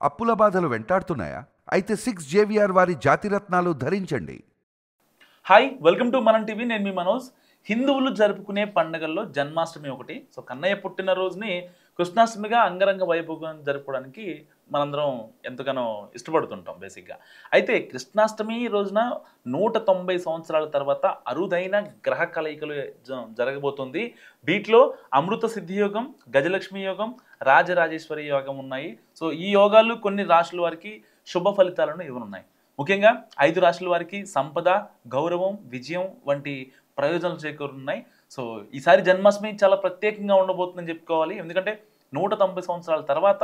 అప్పుల బాధలు వెంటాడుతున్నాయా? అయితే 6 జేవిఆర్ వారి జాతిరత్నాలు ధరించండి. హాయ్ వెల్కమ్ టు మనం టీవీ. నేను మీ మనోజ్. హిందువులు జరుపుకునే పండుగల్లో జన్మాష్టమి ఒకటి. సో కన్నయ్య పుట్టినరోజుని కృష్ణాష్టమిగా అంగరంగ వైభవంగా జరుపుకోవడానికి మనందరం ఎంతగానో ఇష్టపడుతుంటాం బేసిక్గా. అయితే కృష్ణాష్టమి రోజున 190 సంవత్సరాల తర్వాత అరుదైన గ్రహ కలయికలు జరగబోతుంది. వీటిలో అమృత సిద్ధి యోగం, గజలక్ష్మి యోగం, రాజరాజేశ్వరి యోగం ఉన్నాయి. సో ఈ యోగాలు కొన్ని రాశుల వారికి శుభ ఫలితాలను ఇవ్వనున్నాయి. ముఖ్యంగా 5 రాశుల వారికి సంపద, గౌరవం, విజయం వంటి ప్రయోజనాలు చేకూరున్నాయి. సో ఈసారి జన్మాష్టమి చాలా ప్రత్యేకంగా ఉండబోతుందని చెప్పుకోవాలి. ఎందుకంటే 190 సంవత్సరాల తర్వాత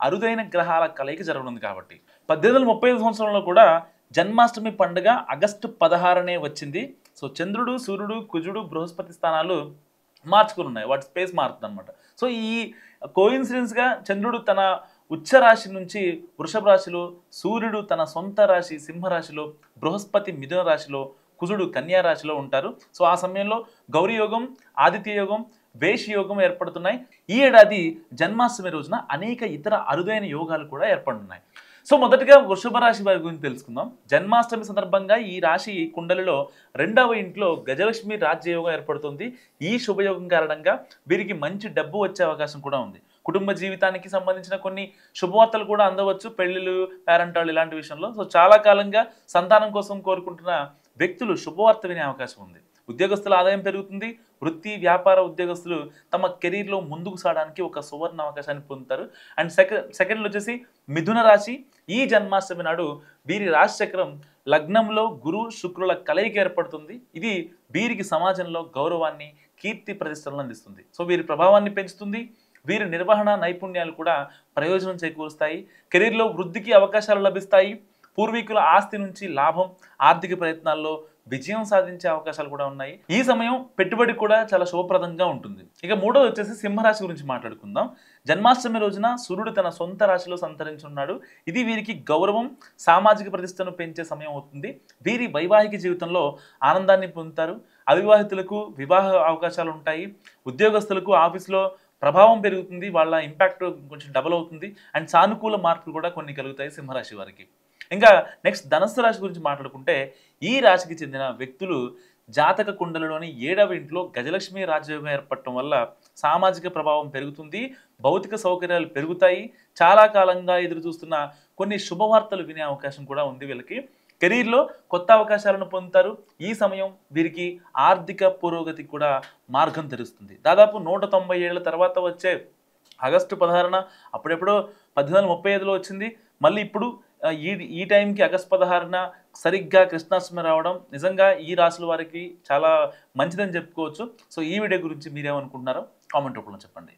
అరుదైన గ్రహాల కలయిక జరగనుంది కాబట్టి. 1835 సంవత్సరంలో కూడా జన్మాష్టమి పండుగ ఆగస్టు 16నే వచ్చింది. సో చంద్రుడు, సూర్యుడు, కుజుడు, బృహస్పతి స్థానాలు మార్చుకుని ఉన్నాయి. వాటి స్పేస్ మారుతుంది అనమాట. సో ఈ కోయిన్సిడెన్స్గా చంద్రుడు తన ఉచ్చ రాశి నుంచి వృషభ రాశిలో, సూర్యుడు తన సొంత రాశి సింహరాశిలో, బృహస్పతి మిథున రాశిలో, కుజుడు కన్యా రాశిలో ఉంటారు. సో ఆ సమయంలో గౌరీ యోగం, ఆదిత్య యోగం, వేషి యోగం ఏర్పడుతున్నాయి. ఈ ఏడాది జన్మాష్టమి రోజున అనేక ఇతర అరుదైన యోగాలు కూడా ఏర్పడుతున్నాయి. సో మొదటగా వృషభ రాశి వారి గురించి తెలుసుకుందాం. జన్మాష్టమి సందర్భంగా ఈ రాశి కుండలిలో 2వ ఇంట్లో గజలక్ష్మి రాజ్యయోగం ఏర్పడుతుంది. ఈ శుభయోగం కారణంగా వీరికి మంచి డబ్బు వచ్చే అవకాశం కూడా ఉంది. కుటుంబ జీవితానికి సంబంధించిన కొన్ని శుభవార్తలు కూడా అందవచ్చు. పెళ్లిళ్ళు, పేరెంటాళ్ళు ఇలాంటి విషయంలో. సో చాలా కాలంగా సంతానం కోసం కోరుకుంటున్న వ్యక్తులు శుభవార్త వినే అవకాశం ఉంది. ఉద్యోగస్తుల ఆదాయం పెరుగుతుంది. వృత్తి, వ్యాపార ఉద్యోగస్తులు తమ కెరీర్లో ముందుకు సాగడానికి ఒక సువర్ణ అవకాశాన్ని పొందుతారు. అండ్ సెకండ్లో వచ్చేసి మిథున రాశి. ఈ జన్మాష్టమి నాడు వీరి రాశి చక్రం లగ్నంలో గురు శుక్రుల కలయిక ఏర్పడుతుంది. ఇది వీరికి సమాజంలో గౌరవాన్ని, కీర్తి ప్రతిష్టలను అందిస్తుంది. సో వీరి ప్రభావాన్ని పెంచుతుంది. వీరి నిర్వహణ నైపుణ్యాలు కూడా ప్రయోజనం చేకూరుస్తాయి. కెరీర్లో వృద్ధికి అవకాశాలు లభిస్తాయి. పూర్వీకుల ఆస్తి నుంచి లాభం, ఆర్థిక ప్రయత్నాల్లో విజయం సాధించే అవకాశాలు కూడా ఉన్నాయి. ఈ సమయం పెట్టుబడి కూడా చాలా శుభప్రదంగా ఉంటుంది. ఇక మూడోది వచ్చేసి సింహరాశి గురించి మాట్లాడుకుందాం. జన్మాష్టమి రోజున సూర్యుడు తన సొంత రాశిలో సంతరించున్నాడు. ఇది వీరికి గౌరవం, సామాజిక ప్రతిష్టను పెంచే సమయం అవుతుంది. వీరి వైవాహిక జీవితంలో ఆనందాన్ని పొందుతారు. అవివాహితులకు వివాహ అవకాశాలు ఉంటాయి. ఉద్యోగస్తులకు ఆఫీస్లో ప్రభావం పెరుగుతుంది. వాళ్ళ ఇంపాక్ట్ కొంచెం డబల్ అవుతుంది. అండ్ సానుకూల మార్పులు కూడా కొన్ని కలుగుతాయి సింహరాశి వారికి. ఇంకా నెక్స్ట్ ధనస్సు రాశి గురించి మాట్లాడుకుంటే ఈ రాశికి చెందిన వ్యక్తులు జాతక కుండలలోని 7వ ఇంట్లో గజలక్ష్మి రాజయోగం ఏర్పడటం వల్ల సామాజిక ప్రభావం పెరుగుతుంది. భౌతిక సౌకర్యాలు పెరుగుతాయి. చాలా కాలంగా ఎదురు చూస్తున్న కొన్ని శుభవార్తలు వినే అవకాశం కూడా ఉంది వీళ్ళకి. కెరీర్లో కొత్త అవకాశాలను పొందుతారు. ఈ సమయం వీరికి ఆర్థిక పురోగతి కూడా మార్గం తెరుస్తుంది. దాదాపు 190 ఏళ్ల తర్వాత వచ్చే ఆగస్టు 16న, అప్పుడెప్పుడో 1835లో వచ్చింది. మళ్ళీ ఇప్పుడు ఈ టైంకి ఆగస్టు 16న సరిగ్గా కృష్ణాష్టమి రావడం నిజంగా ఈ రాశుల వారికి చాలా మంచిదని చెప్పుకోవచ్చు. సో ఈ వీడియో గురించి మీరేమనుకుంటున్నారో కామెంట్ రూపంలో చెప్పండి.